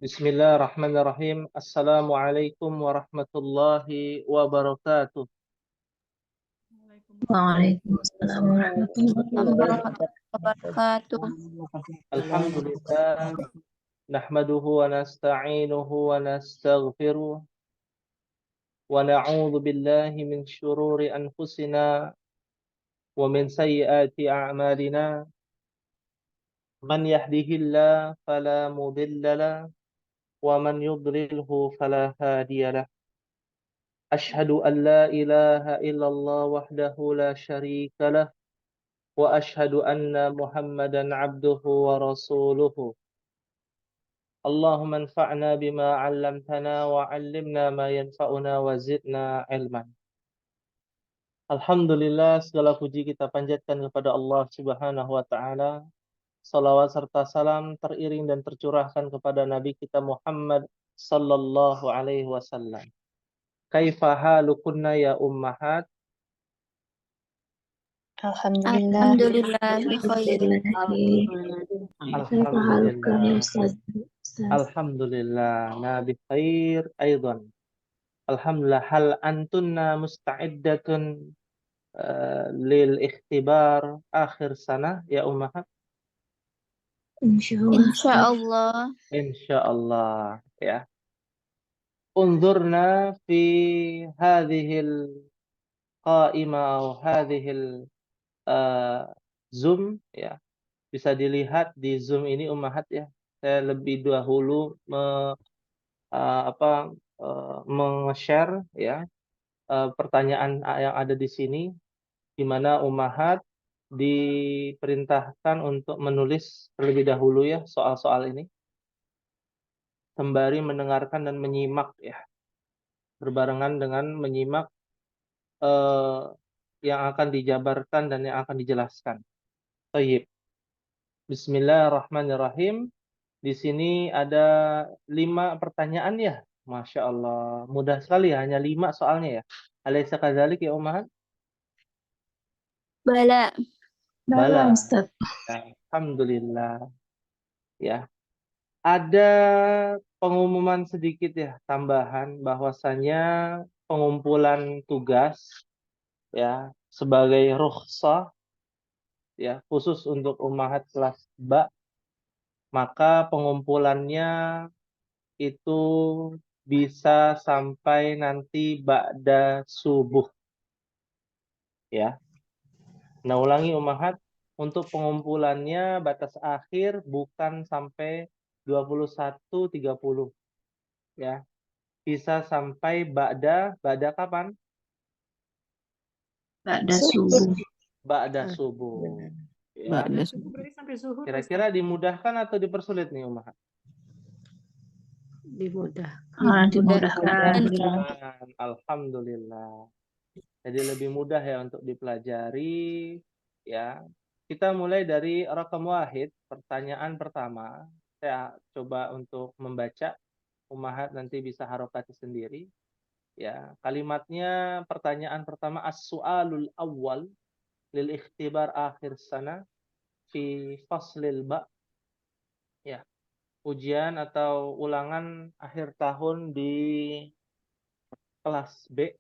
Bismillahirrahmanirrahim. Assalamualaikum warahmatullahi wabarakatuh. Waalaikumsalam warahmatullahi wabarakatuh. Wabarakatuh. Alhamdulillah. Nahmaduhu wa nasta'inuhu wa nastaghfiruh. Wa na'udzu billahi min syururi anfusina wa min sayyiati a'malina. Man yahdihillahu fala mudilla lahu wa man yudlilhu fala hadiya lahu. Asyhadu an la ilaha illallah wahdahu la syarika lah. Wa ashhadu anna Muhammadan abduhu wa rasuluhu. Allahumma anfa'na bima 'allamtana wa 'allimna ma yanfa'una wa zidna ilman. Alhamdulillah, segala puji kita panjatkan kepada Allah Subhanahu wa taala. Salawat serta salam teriring dan tercurahkan kepada Nabi kita Muhammad sallallahu alaihi wasallam. Kaifa halukunna ya ummahat? Alhamdulillah. Alhamdulillah bi khair. Alhamdulillah. Alhamdulillah. Nabi khair aidan. Alhamdulillah. Hal antunna musta'iddatun lil ikhtibar akhir sana ya ummahat? Insyaallah. Insyaallah. Insyaallah ya. Unzurna fi hadhil qa'imah atau hadhil Zoom ya. Bisa dilihat di Zoom ini ummahat ya. Saya lebih dahulu meng-share ya pertanyaan yang ada di sini, di mana ummahat diperintahkan untuk menulis terlebih dahulu ya soal-soal ini, sembari mendengarkan dan menyimak ya, berbarengan dengan menyimak yang akan dijabarkan dan yang akan dijelaskan. Baik. Bismillahirrahmanirrahim. Di sini ada 5 pertanyaan ya. Masya Allah. Mudah sekali ya. Hanya 5 soalnya ya. Alaysa kadzalik ya ummahat? Bala. Bala. Ustaz. Alhamdulillah. Ya. Ada pengumuman sedikit ya, tambahan bahwasanya pengumpulan tugas ya sebagai rukhsah ya khusus untuk ummahat kelas ba, maka pengumpulannya itu bisa sampai nanti ba'da subuh ya. Nah, ulangi ummahat, untuk pengumpulannya batas akhir bukan sampai 21.30 ya. Bisa sampai ba'da kapan? Ba'da subuh. Ba'da subuh. Ya. Ba'da subuh. Kira-kira dimudahkan atau dipersulit nih ummahat? Dimudahkan. Alhamdulillah. Jadi lebih mudah ya untuk dipelajari ya. Kita mulai dari rakam wahid, pertanyaan pertama. Saya coba untuk membaca, ummahat nanti bisa harokati sendiri. Ya, kalimatnya pertanyaan pertama as-su'alul awwal lil ikhtibar akhir sana fi faslil ba. Ya, ujian atau ulangan akhir tahun di kelas B.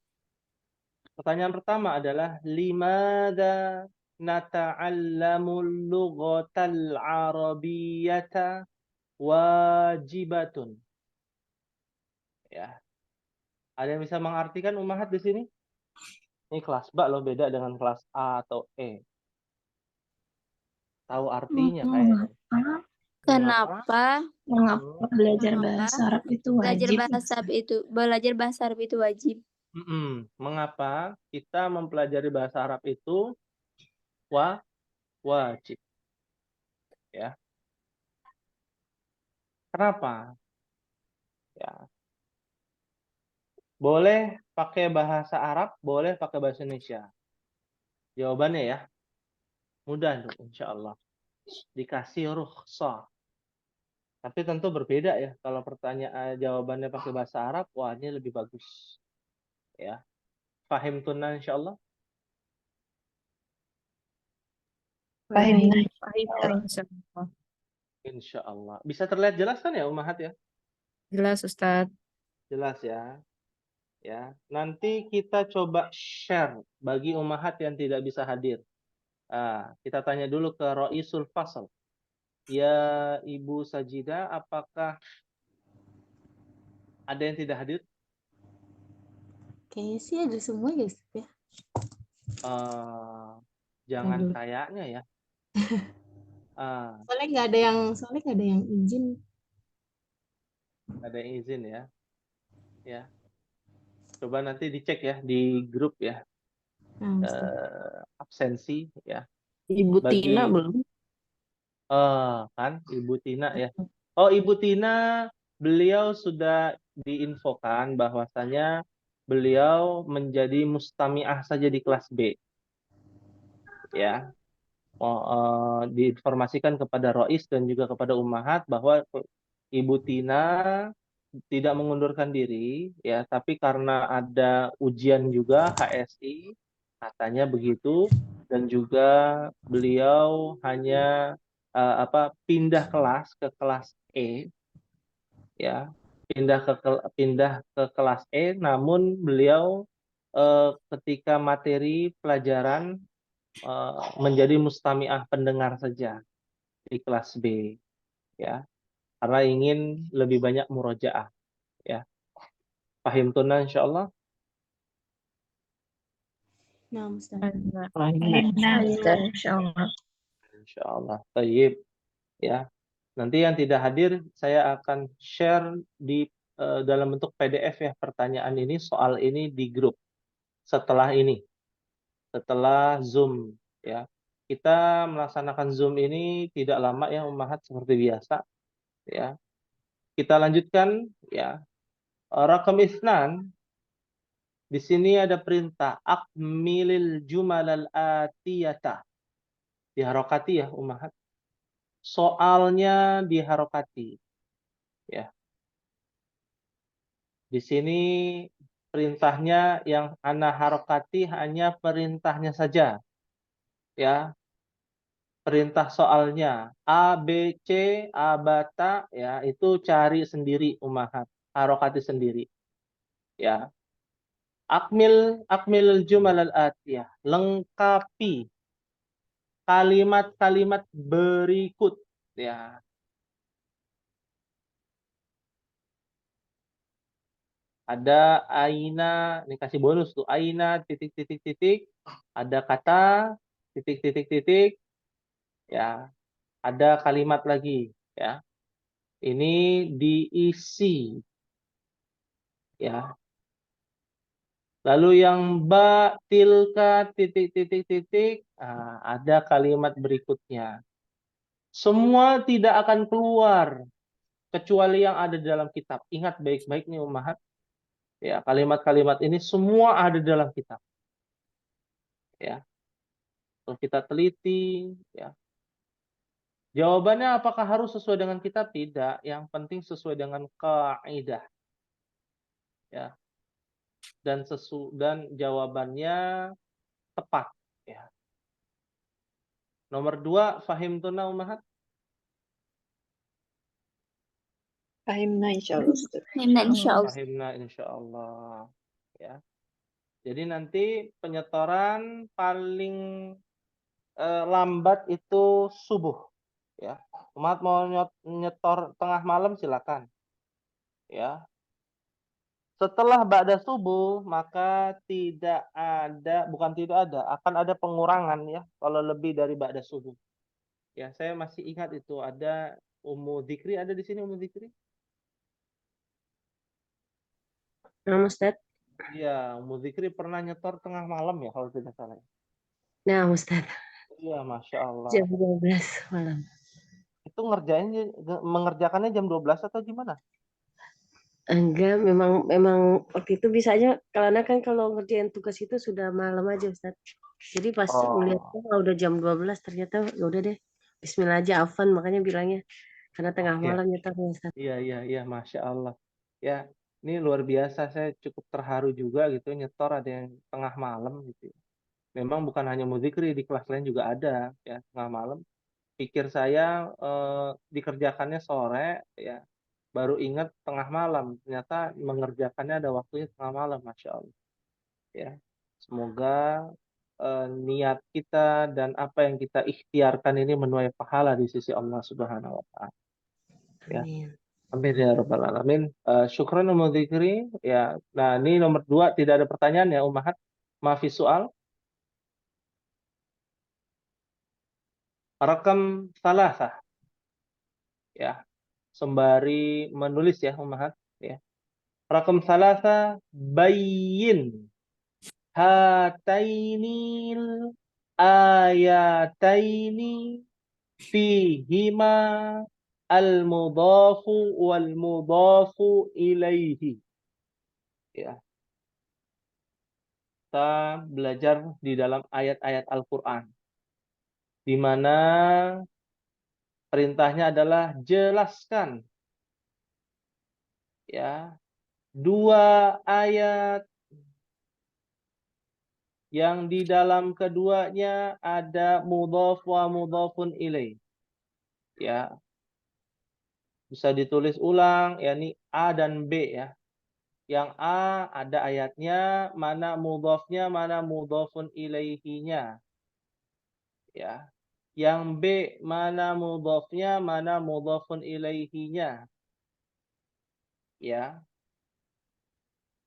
Pertanyaan pertama adalah limadza nata'allamul lughatal arabiyyata wajibatun. Ya. Ada yang bisa mengartikan ummahat di sini? Ini kelas B loh, beda dengan kelas A atau E. Tahu artinya kayaknya. Kenapa Mengapa belajar bahasa Arab itu wajib? belajar bahasa Arab itu wajib? Mengapa kita mempelajari bahasa Arab itu wajib? Ya. Kenapa? Ya. Boleh pakai bahasa Arab, boleh pakai bahasa Indonesia. Jawabannya ya, mudah tuh, insya Allah. Dikasih rukhsah. Tapi tentu berbeda ya. Kalau pertanyaan jawabannya pakai bahasa Arab, wah ini lebih bagus. Ya, fahim tunna insya Allah. Paham. Insya Allah. Bisa terlihat jelas kan ya ummahat ya? Jelas Ustadz. Jelas ya. Ya, nanti kita coba share bagi ummahat yang tidak bisa hadir. Kita tanya dulu ke Roisul Fasl. Ya Ibu Sajida, apakah ada yang tidak hadir? Kayaknya sih ada semua ya Ustaz ya. Jangan Aduh. kayaknya ya. Soalnya nggak ada yang izin. Ada yang izin ya. Ya. Coba nanti dicek ya di grup ya. Nah, Ustaz. Absensi ya. Ibu Bagi Tina belum? kan Ibu Tina ya. Oh, Ibu Tina, beliau sudah diinfokan bahwasanya beliau menjadi mustami'ah saja di kelas B. Ya. Diinformasikan kepada Rois dan juga kepada ummahat bahwa Ibu Tina tidak mengundurkan diri ya, tapi karena ada ujian juga HSI katanya begitu, dan juga beliau hanya pindah kelas ke kelas E ya, pindah ke kelas E, namun beliau ketika materi pelajaran menjadi mustami'ah pendengar saja di kelas B ya, karena ingin lebih banyak murojaah ya. Fahim tunna insyaallah. Nah, Ustaz. Nah, Ustaz, insyaallah. Insyaallah. Tayyib ya. Nanti yang tidak hadir saya akan share di dalam bentuk PDF ya pertanyaan ini, soal ini di grup setelah ini. Setelah Zoom ya. Kita melaksanakan Zoom ini tidak lama ya ummahat, seperti biasa ya. Kita lanjutkan ya. Rakam isnan, di sini ada perintah akmilil jumalal atiyata. Diharokati ya ummahat. Soalnya diharokati ya. Di sini perintahnya yang ana harokati hanya perintahnya saja ya. Perintah soalnya A, B, C, A, bata ya, itu cari sendiri ummahat, harokati sendiri ya. Akmil jumal al-atiyah, lengkapi kalimat-kalimat berikut ya. Ada aina, ini kasih bonus tuh, aina titik titik titik, ada kata titik titik titik ya, ada kalimat lagi ya. Ini diisi ya. Lalu yang ba tilka titik titik titik, ada kalimat berikutnya. Semua tidak akan keluar kecuali yang ada dalam kitab. Ingat baik-baik nih ummahat. Ya, kalimat-kalimat ini semua ada dalam kitab. Ya. Kalau kita teliti ya. Jawabannya apakah harus sesuai dengan kitab? Tidak. Yang penting sesuai dengan kaidah. Ya. Dan jawabannya tepat ya. Nomor 2, fahim tuna ummahat. Fahimna insyaallah, Ustaz. Fahimna insyaallah. Fahimna insyaallah ya. Jadi nanti penyetoran paling lambat itu subuh ya. Umat mau nyetor tengah malam silakan ya. Setelah ba'da subuh maka bukan tidak ada, akan ada pengurangan ya kalau lebih dari ba'da subuh. Ya, saya masih ingat itu ada Ummu Dzikri, ada di sini Ummu Dzikri? Nah, Ustadz. Iya, Ummu Dzikri pernah nyetor tengah malam ya kalau tidak salah. Nah, Ustadz. Iya, Masya Allah. Jam 12 malam. Itu mengerjakannya jam 12 atau gimana? Enggak, memang waktu itu bisa aja karena kan kalau ngerjain tugas itu sudah malam aja Ustaz. Jadi pas melihatnya udah jam 12 ternyata ya udah deh. Bismillah aja Afan, makanya bilangnya karena tengah malam nyetarnya Ustaz. Iya, Masya Allah. Ya, ini luar biasa, saya cukup terharu juga gitu, nyetor ada yang tengah malam gitu. Memang bukan hanya Mudzikri, di kelas lain juga ada ya tengah malam. Pikir saya dikerjakannya sore ya. baru ingat tengah malam, ternyata mengerjakannya ada waktunya tengah malam, Masya Allah. Ya, semoga niat kita dan apa yang kita ikhtiarkan ini menuai pahala di sisi Allah Subhanahu wa Ta'ala. Ya. Amin. Amin ya rabbal alamin. Syukran umum dzikri. Ya. Nah, ini nomor 2 tidak ada pertanyaan ya, Ummahat. Maafi soal. Rakam salasah. Ya. Sembari menulis ya, Ummahat, ya. Rakam salasah bayyin hatainil ayataini fihima al-mudhafu wal mudhafu ilaihi. Ya. Kita belajar di dalam ayat-ayat Al-Qur'an di mana perintahnya adalah jelaskan ya 2 ayat yang di dalam keduanya ada mudhaf wa mudhafun ilaih. Ya. Bisa ditulis ulang, yakni A dan B ya. Yang A ada ayatnya, mana mudhafnya, mana mudhafun ilaihinya. Ya. Yang B mana mudhafnya, mana mudhafun ilaihinya. Ya.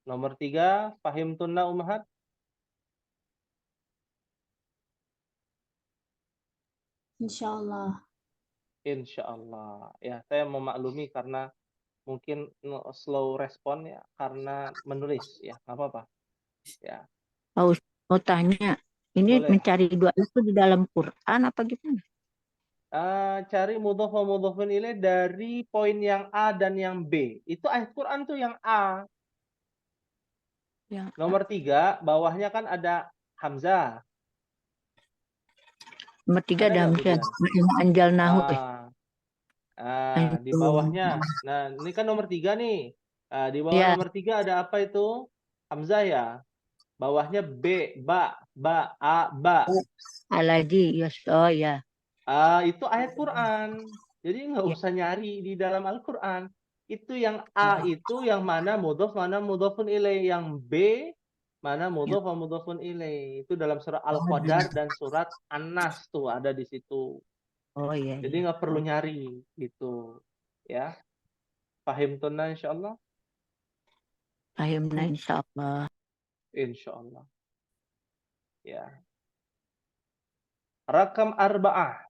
Nomor 3, fahim tunna ummahat? Insyaallah. Insyaallah. Ya, saya memaklumi karena mungkin slow respon ya karena menulis ya, nggak apa-apa. Ya, Mau tanya, ini boleh. mencari 2 itu di dalam Quran apa gimana? Cari mudhaf wa mudhafun ilaih dari poin yang A dan yang B. Itu ayat Quran tuh yang A. Yang Nomor 3, bawahnya kan ada hamzah. nomor 3 Ada ada nggak, Bu Hamzah. Dian? Anjal nahu Di bawahnya. Nah, ini kan nomor 3 nih. Di bawah Ya, nomor 3 ada apa itu? Hamzah ya. Bawahnya B, ba, a, ba. alaji, yes, oh ya. Itu ayat Quran. Jadi nggak Ya. usah nyari di dalam Al-Quran. Itu yang A itu yang mana mudhaf, mana mudhafun ilaih. Yang B mana mudhaf, mana mudhafun ilaih. Itu dalam surah Al-Qadar dan surat An-Nas tuh ada di situ. Oh iya, Jadi iya. nggak perlu nyari gitu. Ya. Fahim tunna insyaallah? Fahimna insyaallah. Insyaallah. Ya. Rakam arba'ah.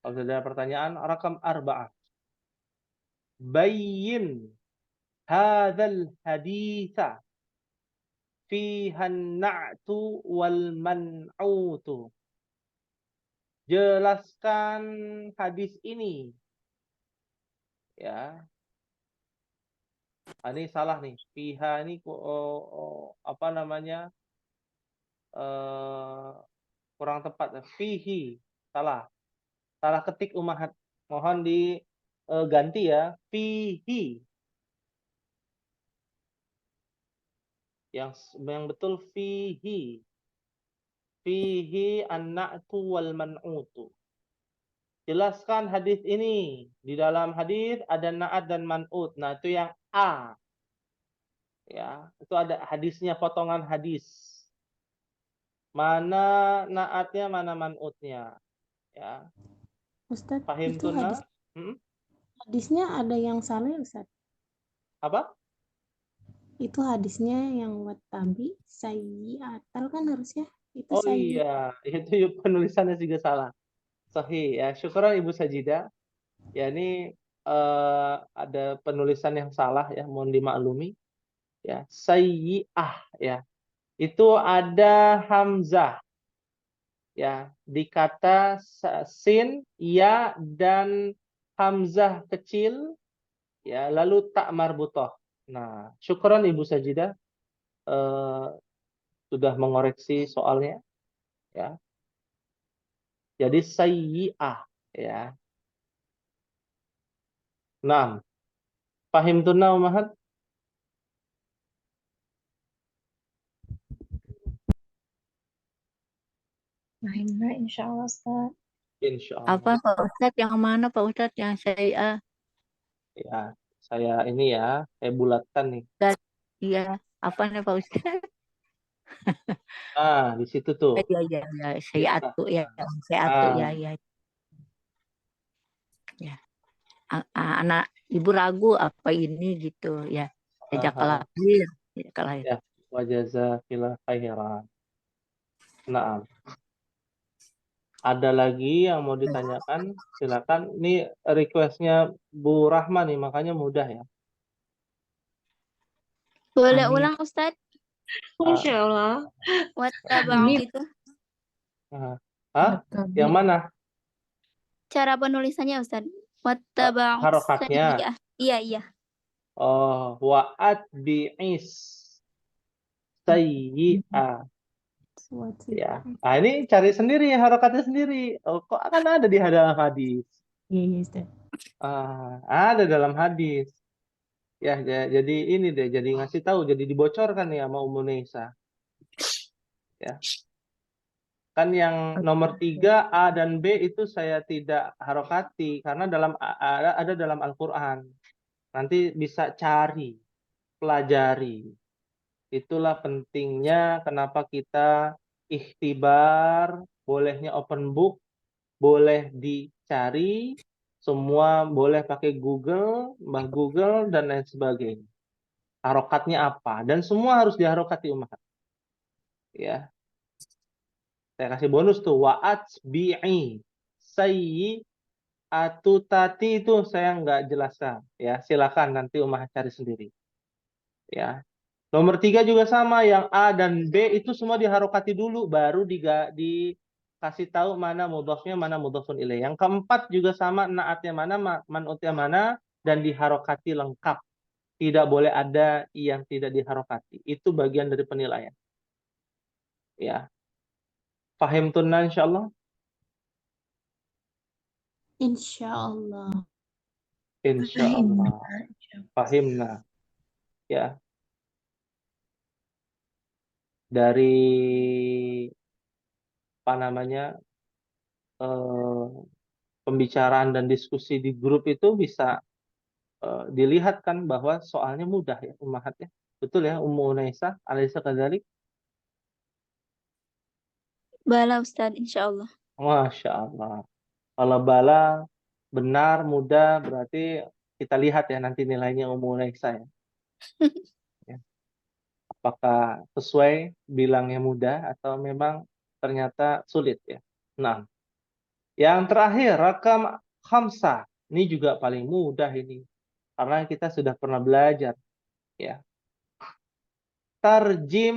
Kalau ada pertanyaan, rakam arba'ah. Bayyin hadzal haditsa fihan na'tu wal man'utu. Jelaskan hadis ini. Ya. Ini salah nih. Fiha ini apa namanya? Kurang tepat. Fihi. Salah. Salah ketik Ummahat. Mohon diganti ya. Fihi. Yang betul fihi. Fihi an-na'tu wal man'utu. Jelaskan hadis ini. Di dalam hadis ada na'at dan man'ut. Nah, itu yang A. Ya, itu ada hadisnya, potongan hadis. Mana na'atnya, mana man'utnya. Ya. Ustadz, Fahim itu tunna? hadisnya ada yang salah, Ustadz. Apa? Itu hadisnya yang watabi sayyi'atal kan harusnya. Itu Oh iya, itu penulisannya juga salah. Sahih ya. Syukuran Ibu Sajidah. Ya, ini ada penulisan yang salah ya, mohon dimaklumi. Ya, sayyi'ah ya. Itu ada hamzah ya di kata sin, ya dan hamzah kecil ya lalu tak marbutoh. Nah, syukran Ibu Sajidah sudah mengoreksi soalnya ya. Jadi sayyi'ah ya. Nah, fahim tunna ummahat? Fahimna insyaallah, Ustaz. Insya Apa Allah. Pak Ustadz? Yang mana Pak Ustadz? Yang saya Ya, saya ini ya, saya bulatkan nih. iya. Apa nih Pak Ustadz? Di situ tuh. Iya, iya, iya. Di Saya atas. atu ya. Saya atu ya, ya. Ya. Anak ibu ragu apa ini gitu ya. Sejak lahir. Sejak lahir. Ya, wa jazakillah khairan. Nah, ada lagi yang mau ditanyakan? Silakan. Ini requestnya Bu Rahma nih, makanya mudah ya. Boleh Amin. ulang Ustadz? Masya Allah. Wattaba'u Ini itu. Yang mana? Cara penulisannya Ustadz. Wattaba'u Harokatnya. sayyi'ah. Iya, iya. Oh, wa atbi'is sayyi'ah. Ya. Nah, ini cari sendiri harokatnya sendiri. Oh, kok akan ada di dalam hadis? Iya, iya, Ustaz. Ada dalam hadis. Ya, jadi ini deh, jadi ngasih tahu, jadi dibocorkan nih sama Ummu Nisa. Ya. Kan yang nomor 3 A dan B itu saya tidak harokati karena ada dalam Al-Qur'an. Nanti bisa cari, pelajari. Itulah pentingnya kenapa kita ikhtibar, bolehnya open book, boleh dicari, semua boleh pakai Google, Mbah Google dan lain sebagainya. Harokatnya apa? Dan semua harus diharokati umat. Ya. Saya kasih bonus tuh wa'atbi'i sayyi'atutati itu saya nggak jelaskan ya. Silakan nanti Umar cari sendiri. Ya. Nomor 3 juga sama, yang A dan B itu semua diharokati dulu baru dikasih tahu mana mudhofnya, mana mudhofun ilaih. Yang keempat juga sama, naatnya mana, man'utnya mana dan diharokati lengkap. Tidak boleh ada yang tidak diharokati. Itu bagian dari penilaian. Ya. Fahim tunna insyaallah. Insyaallah. Insyaallah. Fahimna. Ya. Dari apa namanya pembicaraan dan diskusi di grup itu bisa dilihat kan bahwa soalnya mudah ya ummahatnya. Betul ya Ummu Unaisa alaysa kadzalik? Bala Ustadz, insyaallah. Masya Allah. Kalau bala benar mudah berarti kita lihat ya nanti nilainya Ummu Unaisa ya. Ya. Apakah sesuai bilangnya mudah atau memang ternyata sulit ya. Nah, yang terakhir rakam khamsah. Ini juga paling mudah ini. Karena kita sudah pernah belajar ya. Tarjim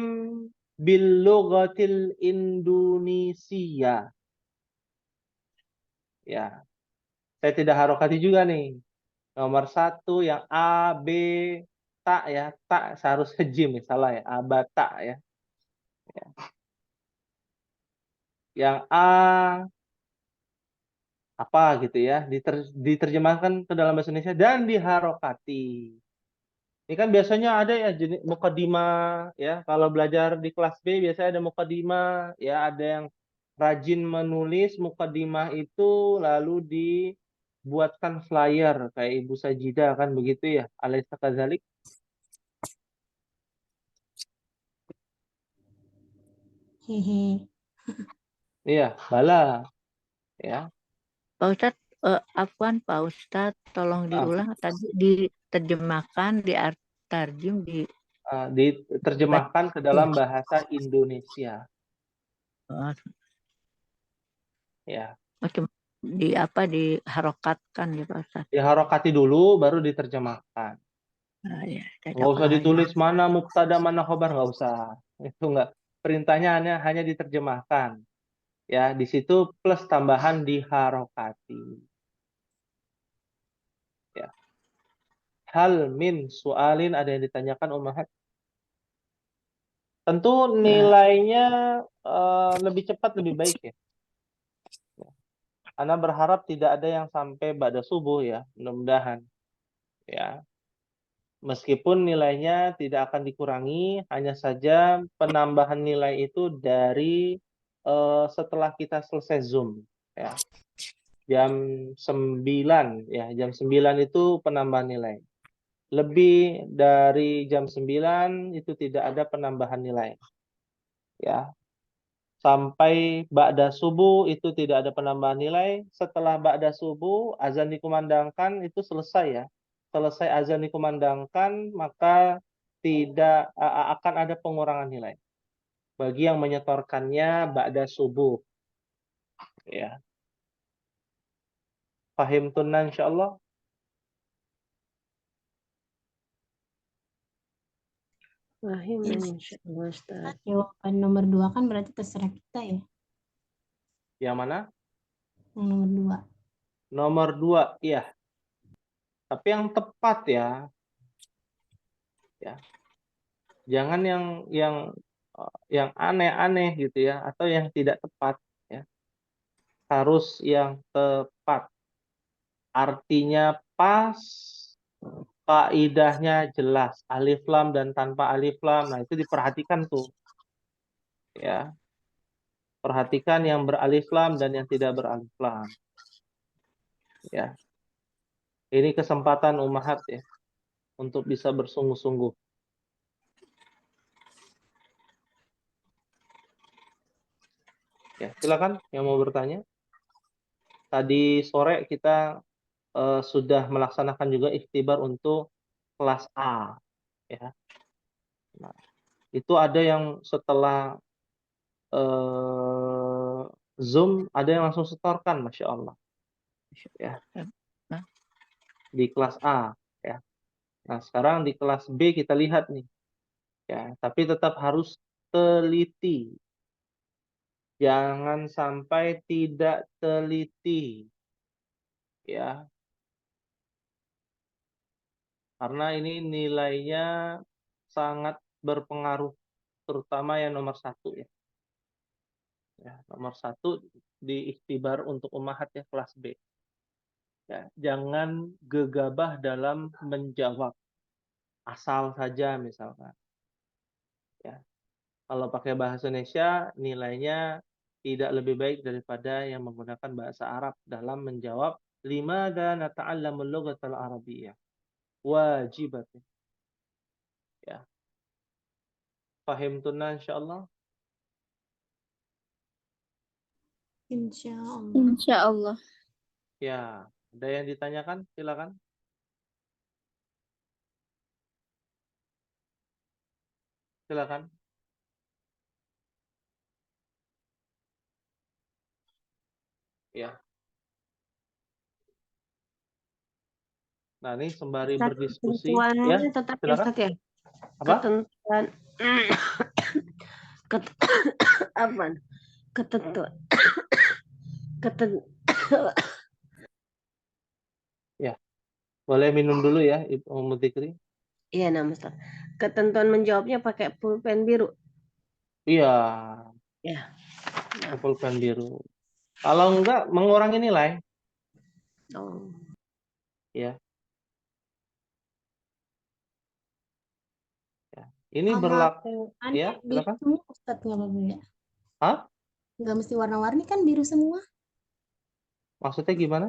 bil lughatil Indonesia. Ya. Saya tidak harokati juga nih. Nomor 1 yang A, B, ta ya. Ta seharusnya jim ya, salah ya. Abata ya. Ya. Yang A apa gitu ya, diterjemahkan ke dalam bahasa Indonesia dan diharokati. Ini kan biasanya ada ya jenis mukadimah ya. Kalau belajar di kelas B biasanya ada mukadimah ya, ada yang rajin menulis mukadimah itu lalu dibuatkan flyer kayak Ibu Sajida kan begitu ya. Alaysa kadzalik? Hehe. Iya, bala ya. Pak Ustadz, afwan Pak Ustadz, tolong diulang tadi diterjemahkan, ditarjim, Diterjemahkan ke dalam bahasa Indonesia. Ya. Diharokatkan ya Pak Ustadz. Diharokati dulu baru diterjemahkan. Ya, Nggak usah ditulis mana mubtada mana khobar, nggak usah. Itu nggak. Perintahnya hanya diterjemahkan. Ya, di situ plus tambahan diharokati. Ya. Hal min sualin, ada yang ditanyakan Ummahat? Tentu nilainya lebih cepat lebih baik ya. Ana berharap tidak ada yang sampai ba'da subuh ya, mudah-mudahan. Ya. Meskipun nilainya tidak akan dikurangi, hanya saja penambahan nilai itu dari setelah kita selesai Zoom. ya. Jam 9 ya, jam 9 itu penambahan nilai. Lebih dari jam 9 itu tidak ada penambahan nilai. Ya. Sampai ba'da subuh itu tidak ada penambahan nilai. Setelah ba'da subuh azan dikumandangkan itu selesai ya. Selesai azan dikumandangkan maka tidak akan ada pengurangan nilai bagi yang menyetorkannya ba'da subuh ya. Fahim tunna insyaallah. Fahim Yes. insyaallah Ustaz. Jawaban nomor 2 kan berarti terserah kita ya. Yang mana? Yang nomor 2. Nomor 2 iya. Tapi yang tepat ya. Ya. Jangan yang aneh-aneh gitu ya atau yang tidak tepat ya. Harus yang tepat. Artinya pas, kaidahnya jelas, alif lam dan tanpa alif lam. Nah, itu diperhatikan tuh. Ya. Perhatikan yang beralif lam dan yang tidak beralif lam. Ya. Ini kesempatan ummahat ya untuk bisa bersungguh-sungguh. Ya, silakan yang mau bertanya. Tadi sore kita sudah melaksanakan juga ikhtibar untuk kelas A ya. Nah, itu ada yang setelah Zoom ada yang langsung setorkan, Masya Allah ya, di kelas A ya. Nah, sekarang di kelas B kita lihat nih ya, tapi tetap harus teliti. Jangan sampai tidak teliti ya. Karena ini nilainya sangat berpengaruh, terutama yang nomor 1 ya. Ya, nomor 1 di ikhtibar untuk ummahat ya kelas B. Ya, jangan gegabah dalam menjawab asal saja misalkan. Ya, kalau pakai bahasa Indonesia nilainya tidak lebih baik daripada yang menggunakan bahasa Arab dalam menjawab limadza nata'allamul lughatal arabiyyah. Wajibat. Ya. Fahim tunna insyaallah. Insyaallah. Insyaallah. Ya, ada yang ditanyakan? Silakan. Silakan. Ya. Nah, ini sembari Ustaz, berdiskusi ketentuannya ya. tetap ya Silakan. Ustaz ya. Apa? Ketentuan apa? Ketentuan Ya. Boleh minum dulu ya, Ibu Mutikri. Iya, nah Ustaz. Ketentuan menjawabnya pakai pulpen biru. Iya, Ya. pulpen biru. Kalau enggak mengurangi nilai, Oh. ya. Ya. Ini Sama berlaku ya, aneh biru silakan. semua Ustaz nggak apa-apa ya? Hah? Nggak mesti warna-warni kan biru semua. Maksudnya gimana?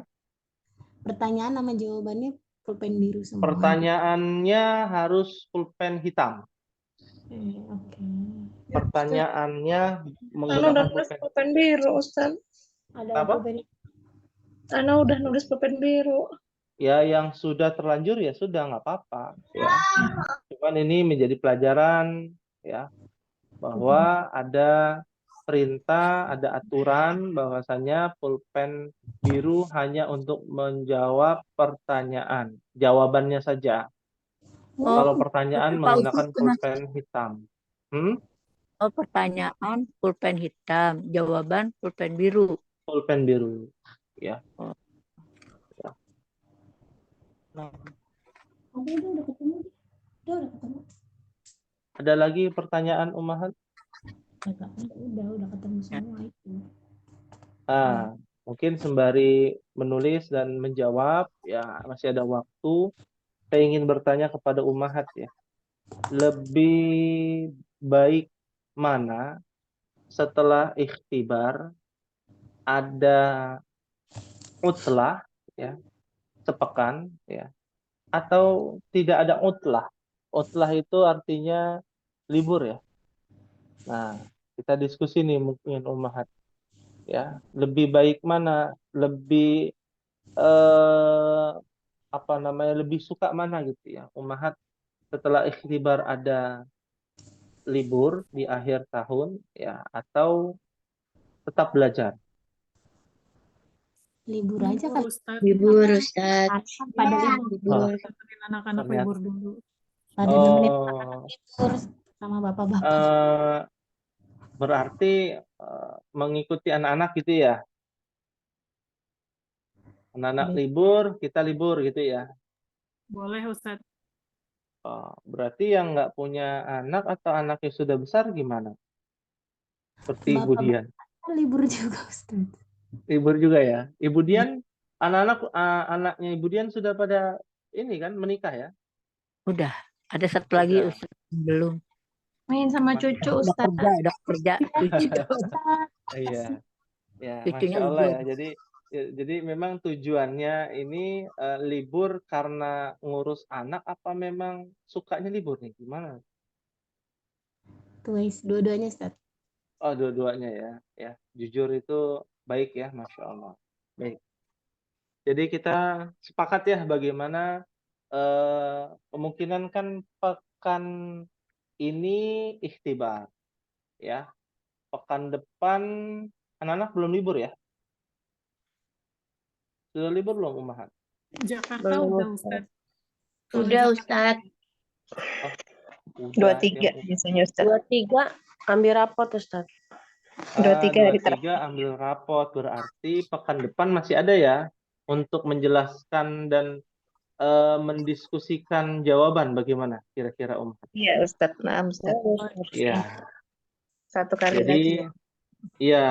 Pertanyaan sama jawabannya pulpen biru semua. Pertanyaannya harus pulpen hitam. Oke. Pertanyaannya Ana menggunakan udah nulis pulpen. pulpen biru, Ustaz. Ada Apa? pulpen. Ana udah nulis pulpen biru. Ya, yang sudah terlanjur ya sudah nggak apa-apa. Ya. Cuman ini menjadi pelajaran ya bahwa ada perintah, ada aturan bahwasanya pulpen biru hanya untuk menjawab pertanyaan, jawabannya saja. Kalau pertanyaan Pak menggunakan Ustaz, pulpen hitam. oh, pertanyaan pulpen hitam, jawaban pulpen biru. Pulpen biru. Ya. Oh. Ya. Udah ketemu. Udah ketemu. Ada lagi pertanyaan Ummahat? Udah ketemu semua itu. Nah, mungkin sembari menulis dan menjawab, ya masih ada waktu. Saya ingin bertanya kepada Ummahat ya. Lebih baik mana setelah ikhtibar ada utlah ya, sepekan ya, atau tidak ada utlah. Utlah itu artinya libur ya. Nah, kita diskusi nih mungkin Ummahat ya, lebih baik mana? Lebih apa namanya? Lebih suka mana gitu ya, Ummahat setelah ikhtibar ada libur di akhir tahun ya, atau tetap belajar? Libur aja Libur, kan. Ustadz. Libur, Ustaz. Anak-anak pada Ya, libur. Oh, temenin anak-anak ternyata. libur dulu. Pada nemenin Oh, anak-anak libur sama bapak-bapak. eh, berarti mengikuti anak-anak gitu ya. Anak-anak Boleh. libur, kita libur gitu ya. Boleh, Ustadz. Oh, berarti yang nggak punya anak atau anaknya sudah besar gimana? Seperti Ibu Dian. Bapak-bapak libur juga, Ustaz. Libur juga ya. Ibu Dian, anaknya Ibu Dian sudah pada ini kan menikah ya? Udah. Ada satu lagi Udah. Ustaz belum. Main sama cucu Udah Ustaz. kerja. Cucu. Iya. Ya, Cucunya Masya Allah libur. ya. Jadi memang tujuannya ini libur karena ngurus anak apa memang sukanya libur nih? Gimana? Tuh, guys, dua-duanya, Ustaz. Oh, dua-duanya ya. Ya, jujur itu baik ya, Masya Allah. Baik. Jadi kita sepakat ya bagaimana kemungkinan kan pekan ini ikhtibar ya. Pekan depan anak-anak belum libur ya? Sudah libur belum, Ummahat? Jakarta Belum, udah, Ustadz. Kalau Udah, Jakarta Ustaz. Oh, udah. 23 Yang biasanya Ustaz. 23 ambil rapot Ustaz. 23 hari 23 ambil rapot, berarti pekan depan masih ada ya untuk menjelaskan dan mendiskusikan jawaban bagaimana kira-kira Iya Ustaz. Nah, Ustaz. Ya, Satu kali jadi lagi ya. iya,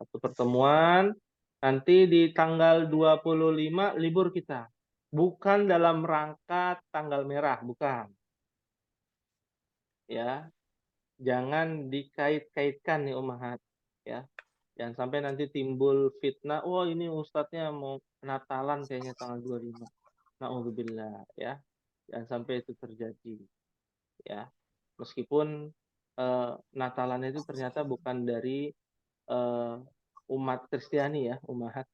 satu pertemuan nanti di tanggal 25 libur kita. Bukan dalam rangka tanggal merah, bukan. Ya, jangan dikait-kaitkan nih Ummahat ya. Jangan sampai nanti timbul fitnah, oh ini ustadznya mau Natalan kayaknya tanggal 25. Na'udzubillah ya. Jangan sampai itu terjadi ya. Meskipun Natalan itu ternyata bukan dari umat Kristiani ya, Ummahat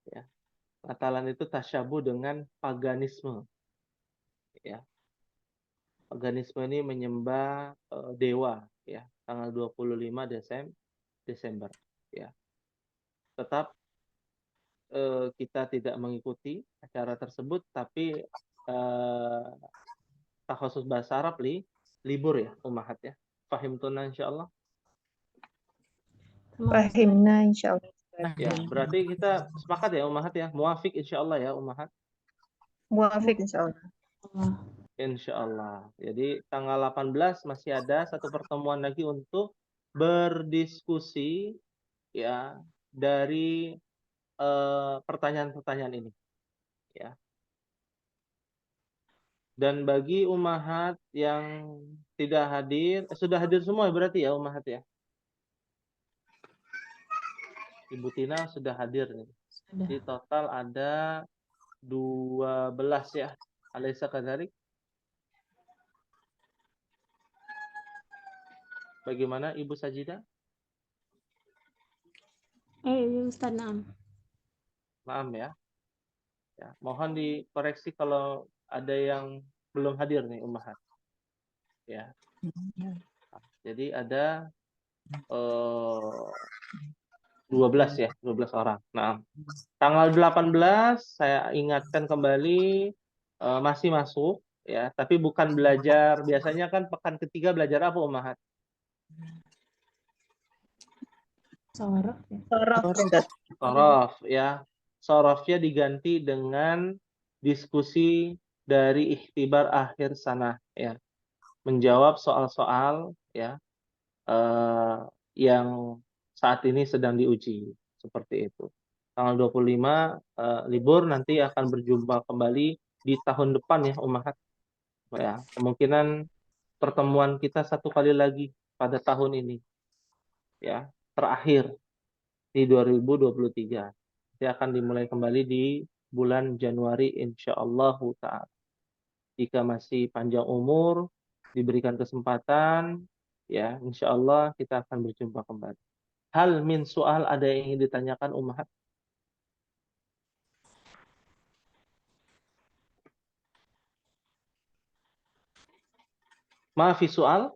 ya. Natalan itu tasyabuh dengan paganisme ya. Paganisme ini menyembah dewa ya, tanggal 25 Desember ya. Tetap kita tidak mengikuti acara tersebut, tapi khusus bahasa Arab libur ya Ummahat ya. Fahimtuna insyaallah. Fahimna insyaallah. Ya, berarti kita sepakat ya Ummahat ya. Muafik insyaallah ya Ummahat. Muafik insyaallah. Insyaallah. Jadi tanggal 18 masih ada satu pertemuan lagi untuk berdiskusi ya dari pertanyaan-pertanyaan ini ya. Dan bagi Ummahat yang tidak hadir, sudah hadir semua berarti ya Ummahat ya. Ibu Tina sudah hadir nih. Di total ada 12 ya. Alaysa kadzalik? Bagaimana Ibu Sajida? Ustaz, naam. Maaf ya. Ya, mohon dikoreksi kalau ada yang belum hadir nih Ummahat. Ya. Jadi ada 12 ya, 12 orang. Nah, tanggal 18 saya ingatkan kembali masih masuk ya, tapi bukan belajar. Biasanya kan pekan ketiga belajar apa Ummahat? Sorof ya. Sorof Ustaz. Sorof ya. Sorofnya diganti dengan diskusi dari ikhtibar akhir sana ya. Menjawab soal-soal ya yang saat ini sedang diuji seperti itu. Tanggal 25 libur, nanti akan berjumpa kembali di tahun depan ya Ummahat. Ya, kemungkinan pertemuan kita satu kali lagi pada tahun ini. Ya, terakhir di 2023. Dia akan dimulai kembali di bulan Januari insyaallah ta'ala. Jika masih panjang umur, diberikan kesempatan, ya insyaallah kita akan berjumpa kembali. Hal min soal, ada yang ingin ditanyakan Ummahat? Maafi soal,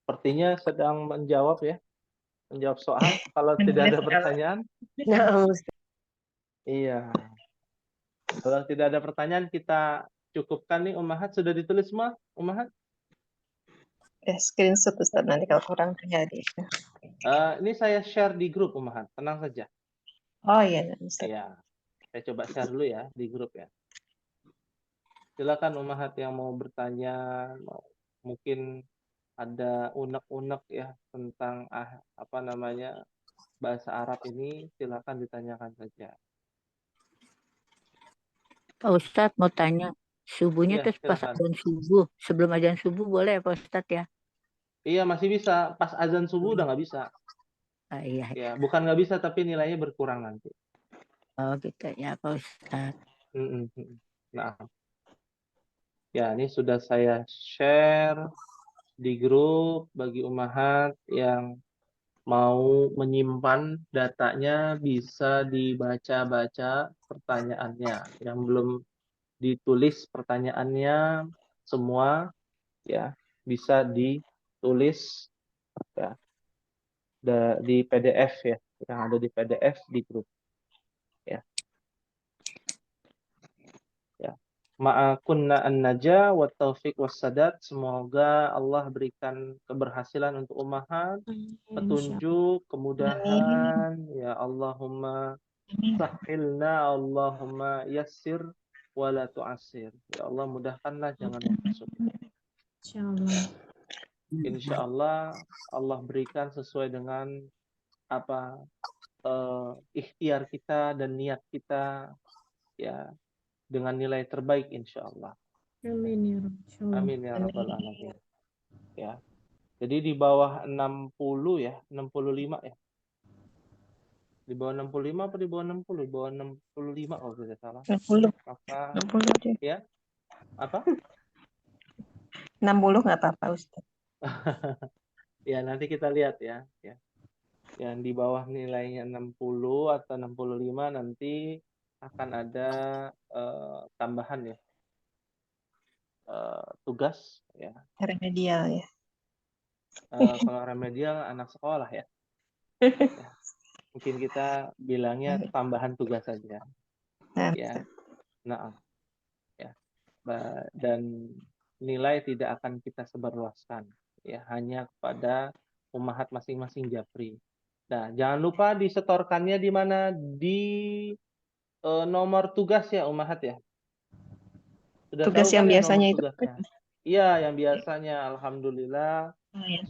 sepertinya sedang menjawab ya, menjawab soal. Kalau tidak ada pertanyaan, Nah, Ustaz. iya. Kalau tidak ada pertanyaan, kita cukupkan nih Ummahat. Sudah ditulis semua Ummahat? Screenshot Ustaz nanti kalau kurang terjadi. Ini saya share di grup Ummahat, tenang saja. Oh iya Ustaz. Iya, saya coba share dulu ya di grup ya. Silakan Ummahat yang mau bertanya, mungkin ada unek-unek ya tentang apa namanya bahasa Arab ini, silakan ditanyakan saja. Pak Ustadz mau tanya, subuhnya Iya, terus pas silakan. azan subuh, sebelum azan subuh boleh ya Pak Ustadz ya? Iya, masih bisa. Pas azan subuh udah nggak bisa. Iya, Ya, bukan nggak bisa, tapi nilainya berkurang nanti. oh gitu ya Pak Ustadz. Nah, ya ini sudah saya share di grup bagi Ummahat yang mau menyimpan datanya, bisa dibaca-baca pertanyaannya. Yang belum ditulis pertanyaannya semua ya bisa ditulis ya di PDF ya, yang ada di PDF di grup ya. Ya. Ma'a kunna an-najah wa taufiq wassadat. Semoga Allah berikan keberhasilan untuk Ummahat, petunjuk, kemudahan ya. Allahumma sahilna, Allahumma yassir wala tu'assir. Ya Allah, mudahkanlah, jangan mempersulit. Insyaallah. Insyaallah Allah berikan sesuai dengan apa ikhtiar kita dan niat kita ya, dengan nilai terbaik insyaallah. Amin ya Rabb. Insyaallah. Amin ya rabbal alamin. Ya. Jadi di bawah 60 ya, 65 ya. Di bawah 65 apa di bawah 60? Di bawah 65 kalau tidak salah. 60. Maka 60 deh. ya. Apa? 60 nggak apa-apa Ustaz. Ya, nanti kita lihat ya. Yang di bawah nilainya 60 atau 65 nanti akan ada tambahan ya. Tugas ya. Remedial ya. Kalau remedial anak sekolah ya. Ya. Mungkin kita bilangnya tambahan tugas saja. Nah, Ya. Nah, ya. Dan nilai tidak akan kita sebarluaskan ya, hanya kepada Ummahat masing-masing Japri. Nah, jangan lupa disetorkannya di mana? Di nomor tugas ya Ummahat ya. Sudah tugas tahu yang kan ya nomor biasanya itu. tugasnya? Iya, yang biasanya alhamdulillah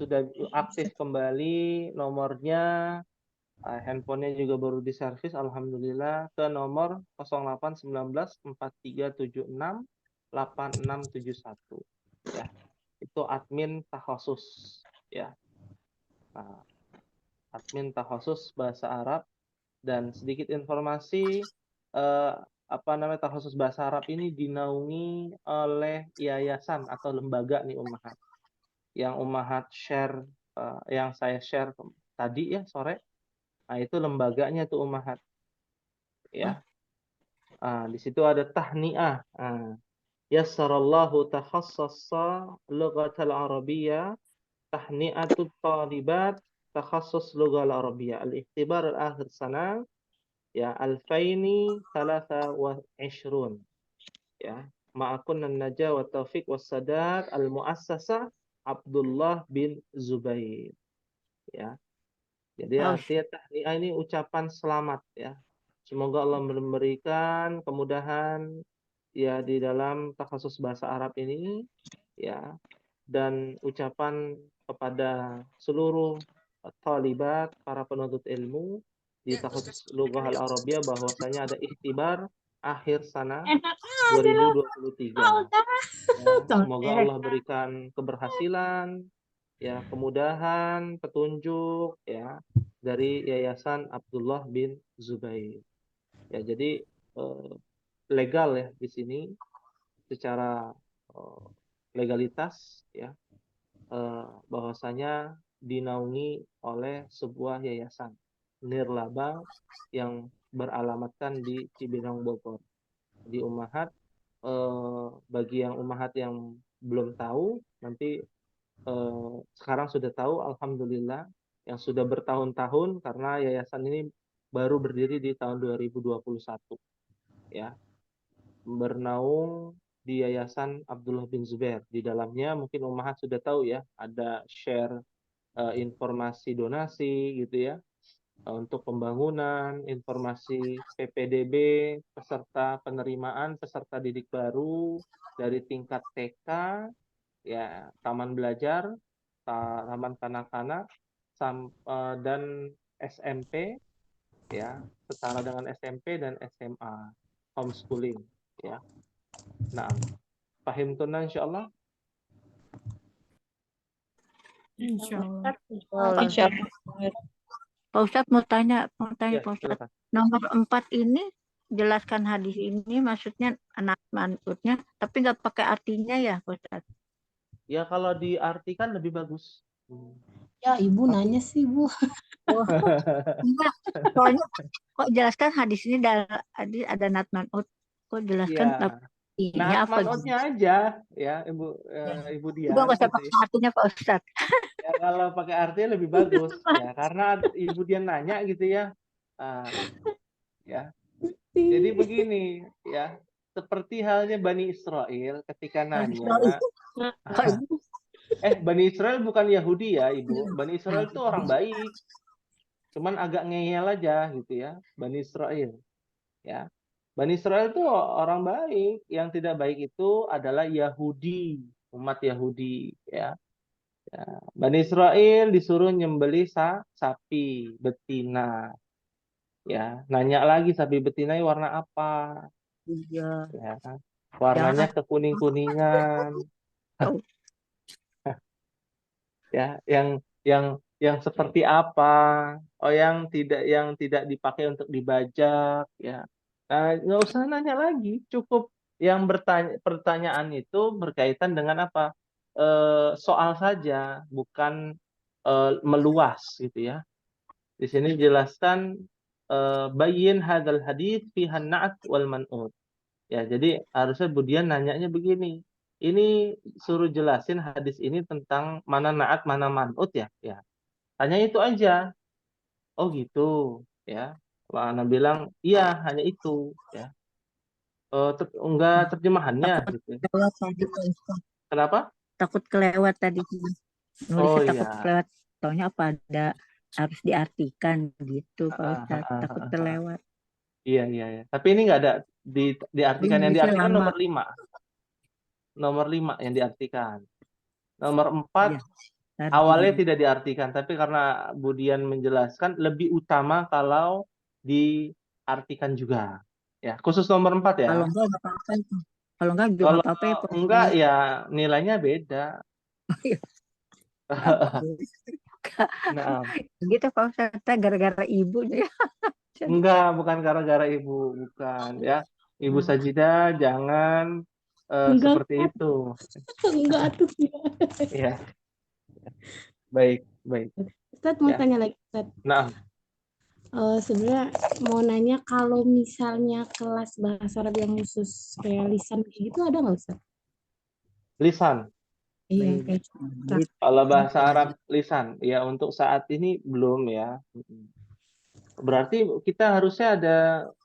sudah aktif kembali nomornya. Handphonenya juga baru diservis alhamdulillah ke nomor 081943768671 ya. Itu admin takhasus ya. Nah, admin takhasus bahasa Arab. Dan sedikit informasi, takhasus bahasa Arab ini dinaungi oleh yayasan atau lembaga nih Ummahat. Yang Ummahat share, yang saya share tadi ya sore. Nah, itu lembaganya tuh Ummahat. Ya. Di situ ada tahniah. Yassarallahu takhassasa lughatal arabiyyah, tahni'atut talibat takhassus lughal arabiyyah, al-ikhtibar al-akhir sana ya 2023 ya. Ma'akun an-najah wa taufiq wassadat al-muassasah Abdullah bin Zubair ya. Jadi artinya tahniah ini ucapan selamat ya. Semoga Allah memberikan kemudahan ya di dalam takhasus bahasa Arab ini ya, dan ucapan kepada seluruh talibat, para penuntut ilmu di takhasus lughah al-arabiyah bahwasanya ada ikhtibar akhir sana 2023. Ya, semoga Allah berikan keberhasilan, ya, kemudahan, petunjuk, ya, dari Yayasan Abdullah bin Zubair. Ya, jadi legal ya di sini secara legalitas ya, bahwasanya dinaungi oleh sebuah yayasan nirlaba yang beralamatkan di Cibinong Bogor. Di Ummahat, bagi yang Ummahat yang belum tahu, nanti sekarang sudah tahu, alhamdulillah, yang sudah bertahun-tahun, karena yayasan ini baru berdiri di tahun 2021 ya, bernaung di Yayasan Abdullah bin Zubair. Di dalamnya mungkin Ummahat sudah tahu ya, ada share informasi donasi gitu ya, untuk pembangunan, informasi PPDB, peserta penerimaan peserta didik baru dari tingkat TK ya, taman belajar, taman kanak-kanak, dan SMP ya, setara dengan SMP dan SMA, homeschooling ya. Nah, paham tunan insyaallah. Insyaallah. Insya Pak Ustadz mau tanya Ya, Pak Ustadz. silakan. Nomor 4 ini jelaskan hadis ini maksudnya anak manutnya, tapi nggak pakai artinya ya Pak Ustadz? Ya kalau diartikan lebih bagus. Ya, Ibu nanya sih, Bu. Oh, enggak. Soalnya kok jelaskan hadis ini ada nat manut. Kok jelaskan Iya. artinya Nah, apa? manutnya aja ya, Ibu Udah Dian nggak usah gitu pakai ya. artinya Pak Ustadz. Ya, kalau pakai artinya lebih bagus ya, karena Ibu Dian nanya gitu ya. Ya. Jadi begini ya, seperti halnya Bani Israel ketika nanya, Bani Israel bukan Yahudi ya, Ibu. Bani Israel itu orang baik, cuman agak ngeyel aja gitu ya, Bani Israel. Ya, Bani Israel itu orang baik. Yang tidak baik itu adalah Yahudi, umat Yahudi. Ya, Bani Israel disuruh nyembelih sapi betina. Ya, nanya lagi sapi betina warna apa? Iya. Ya, warnanya Jangan. kekuning-kuningan. Ya, yang seperti apa? Oh, yang tidak dipakai untuk dibajak, ya. Nah, nggak usah nanya lagi, cukup yang pertanyaan itu berkaitan dengan apa? Soal saja, bukan meluas gitu ya. Di sini dijelaskan bayyin hadzal hadits fihan na'at wal man'ut. Ya, jadi harusnya Budian nanyanya begini. Ini suruh jelasin hadis ini tentang mana naat, mana man'ut ya. Ya. Hanya itu aja. Oh gitu, ya. Ana bilang, iya hanya itu, ya. Enggak terjemahannya Takut gitu. kelewat tadi Pak Ustadz. Kenapa? Takut kelewat tadi. Nulisnya Oh takut iya. kelewat. Taunya apa ada harus diartikan gitu Pak Ustadz. Takut kelewat. Iya, iya, iya. Tapi ini nggak ada diartikan, yang Nulisnya diartikan lama. nomor 5. Nomor 5 yang diartikan. Nomor 4 Iya, tadi. awalnya tidak diartikan, tapi karena Budian menjelaskan lebih utama kalau diartikan juga. Ya, khusus nomor 4 ya. Kalau enggak apa-apa itu. Kalau enggak juga Kalau apa-apa ya Pak enggak Ustadz. ya nilainya beda. Nah, Gitu Pak Ustadz, gara-gara ibunya. enggak, bukan gara-gara ibu, bukan ya. Ibu Sajidah jangan Enggak, seperti itu. enggak tuh. Ya, baik, baik. Ustadz mau Ya. tanya lagi, Ustadz. Nah, Sebenarnya mau nanya kalau misalnya kelas bahasa Arab yang khusus kayak lisan kayak gitu ada nggak, Ustadz? lisan. Iya, kayak Kalau bahasa Arab lisan, ya untuk saat ini belum ya. Berarti kita harusnya ada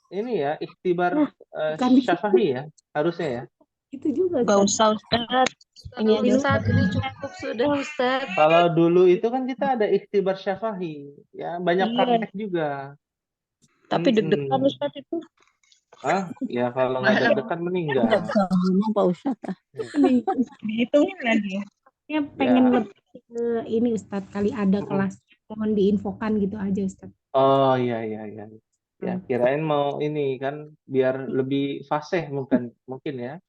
ini ya, ikhtibar bukan di situ. syafahi ya, harusnya ya. Itu juga, Gak Ustadz. usah Ustaz. Ini aja Ustaz, ini cukup sudah Ustaz. Kalau dulu itu kan kita ada ikhtibar syafahi, ya banyak Iya. praktek juga. Tapi deg-degan Ustaz itu. Ya kalau nggak deg-degan meninggal. Ngomong Pak Ustadz. Dihitungin lagi. Ya pengen Ya. lebih ke ini Ustadz, kali ada kelas mohon diinfokan gitu aja Ustadz. Oh iya, iya, iya. Ya kirain mau ini kan biar lebih fasih mungkin ya.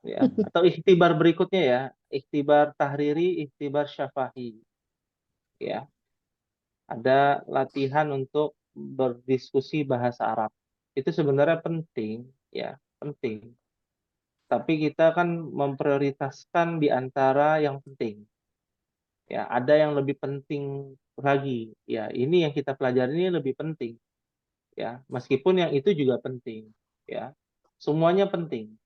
Ya, atau ikhtibar berikutnya ya, ikhtibar tahriri, ikhtibar syafahi. Ya. ada latihan untuk berdiskusi bahasa Arab. Itu sebenarnya penting, ya, penting. Tapi kita kan memprioritaskan di antara yang penting. Ya, ada yang lebih penting lagi. Ya, ini yang kita pelajari ini lebih penting. Ya, meskipun yang itu juga penting. Ya, semuanya penting.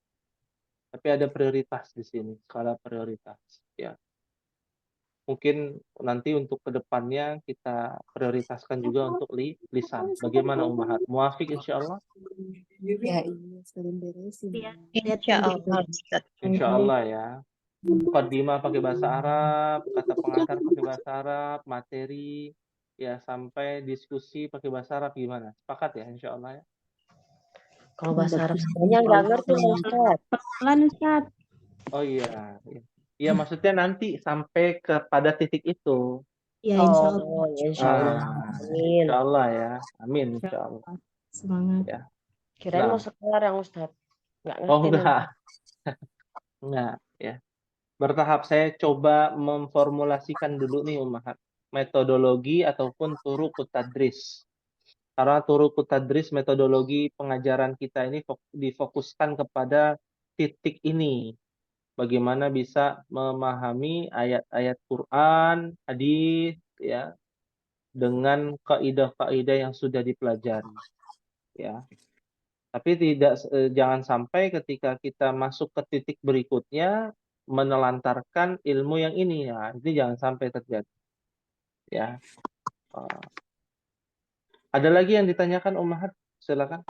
Tapi ada prioritas di sini, skala prioritas. Ya, mungkin nanti untuk kedepannya kita prioritaskan juga untuk lisan. Bagaimana Ummahat? Muafiq insyaallah? Ya, iya, sering beresin. Iya. Insya Allah, Ustaz. Insyaallah ya. Mukaddimah pakai bahasa Arab, kata pengantar pakai bahasa Arab, materi ya sampai diskusi pakai bahasa Arab gimana? Sepakat ya insyaallah ya. Kalau bahasa Arab sebenarnya nggak ngerti loh Ustaz. Pelan Ustaz. Oh iya, iya. Iya maksudnya nanti sampai kepada titik itu. Ya insya Allah. Oh, ya insya Allah. Amin. Insyaallah ya. Amin Insya insyaallah. Allah. Semangat. Ya. Kirain Nah. mau sekarang Ustaz. Nggak Oh ngerti enggak. Enggak ya. Bertahap saya coba memformulasikan dulu nih Ummahat. Metodologi ataupun turuqut tadris. Karena turuqut tadris metodologi pengajaran kita ini difokuskan kepada titik ini. Bagaimana bisa memahami ayat-ayat Quran, hadis ya dengan kaidah-kaidah yang sudah dipelajari ya. Tapi jangan sampai ketika kita masuk ke titik berikutnya menelantarkan ilmu yang ini ya. Ini jangan sampai terjadi. Ya. Ada lagi yang ditanyakan Ummahat? Silakan.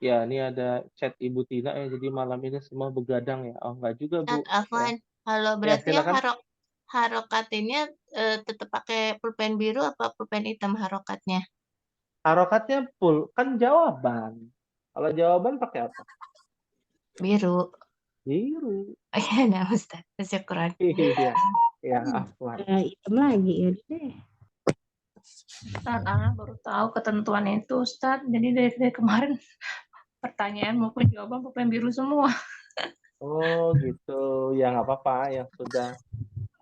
Ya, ini ada chat Ibu Tina ya. Jadi malam ini semua begadang ya. Oh, enggak juga, Bu. Afwan, kalau Ya, berarti yang silakan. harokatinnya tetap pakai pulpen biru apa pulpen hitam harokatnya? Harokatnya full, kan jawaban. Kalau jawaban pakai apa? Biru. Biru. Iya, nah Ustaz. Syukuran. Iya. Ya, afwan. Hitam lagi ya deh. Ustaz, baru tahu ketentuan itu Ustaz. Jadi dari kemarin pertanyaan maupun jawaban pulpen biru semua. Oh, gitu. Ya nggak apa-apa yang sudah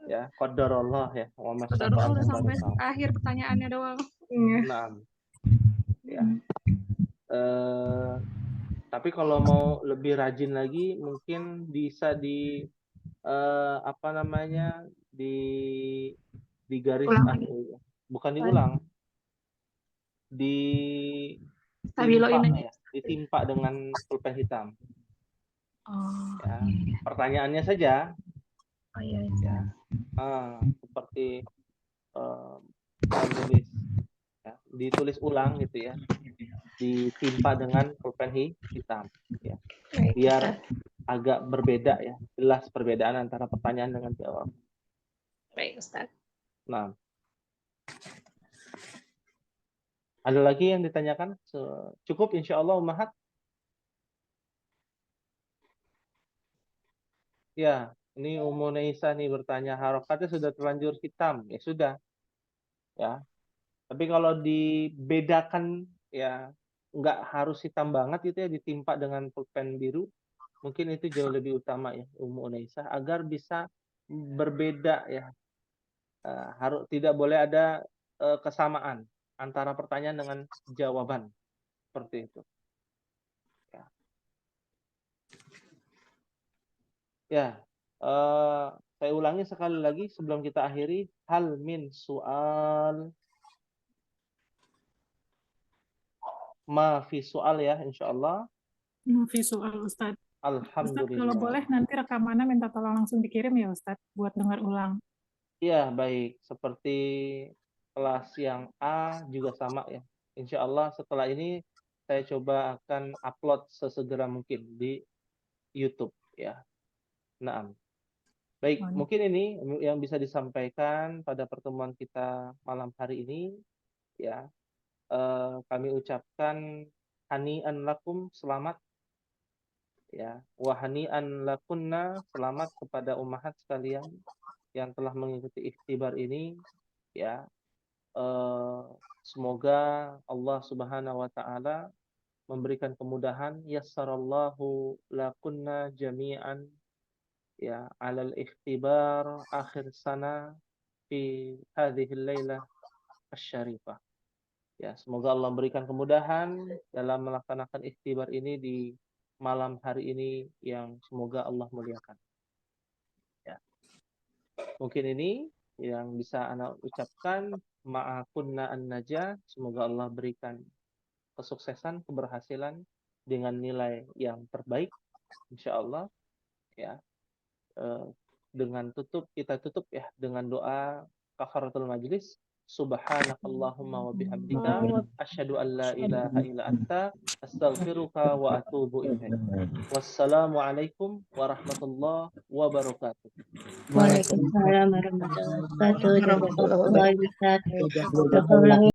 ya qadarullah ya. Wa Saudara masyafa'al udah sampai mubarak. akhir pertanyaannya doang. Nah, ya. Tapi kalau mau lebih rajin lagi mungkin bisa di apa namanya di garis Ulang lagi. bukan diulang, Stabiloin aja. ya, ditimpa dengan pulpen hitam. Oh, Ya, pertanyaannya saja. oh iya. Ya, seperti menulis, ya, ditulis ulang gitu ya, ditimpa dengan pulpen hitam, ya, biar agak berbeda ya, jelas perbedaan antara pertanyaan dengan jawab. Baik Ustaz. Nah, ada lagi yang ditanyakan? Cukup insya Allah Ummahat. Ya, ini Ummu Neisa nih bertanya, harokatnya sudah terlanjur hitam. Ya sudah. Ya. Tapi kalau dibedakan ya nggak harus hitam banget gitu ya, ditimpa dengan pulpen biru. Mungkin itu jauh lebih utama ya Ummu Neisa agar bisa berbeda ya. Tidak boleh ada kesamaan antara pertanyaan dengan jawaban. Seperti itu. Ya. Ya, saya ulangi sekali lagi sebelum kita akhiri. Hal min soal, ma fi soal ya, insya Allah. Visual Ustaz. Ustaz, kalau Alhamdulillah. boleh nanti rekamannya minta tolong langsung dikirim ya Ustaz buat dengar ulang. Iya, baik. Seperti kelas yang A juga sama ya. Insya Allah setelah ini saya coba akan upload sesegera mungkin di YouTube ya. Nah, baik. Mungkin ini yang bisa disampaikan pada pertemuan kita malam hari ini ya. Kami ucapkan hani'an lakum, selamat ya, wa hani'an lakunna, selamat kepada ummahat sekalian yang telah mengikuti ikhtibar ini ya. Semoga Allah Subhanahu wa taala memberikan kemudahan, yassarallahu lakunna jami'an ya alal ikhtibar akhir sana fi hadhihi lailah asy-syarifah. Ya, semoga Allah memberikan kemudahan dalam melaksanakan ikhtibar ini di malam hari ini yang semoga Allah muliakan. Ya. Mungkin ini yang bisa Ana ucapkan, ma'akunna an-najah, semoga Allah berikan kesuksesan, keberhasilan dengan nilai yang terbaik insyaallah ya. Dengan kita tutup ya dengan doa kafaratul majlis. Subhanakallahumma wa bihamdika asyhadu an la ilaha illa anta astaghfiruka wa atubu ilaik. Wassalamualaikum warahmatullahi wabarakatuh. Waalaikumsalam warahmatullahi wabarakatuh. Jazakallahu khairan, Ustaz.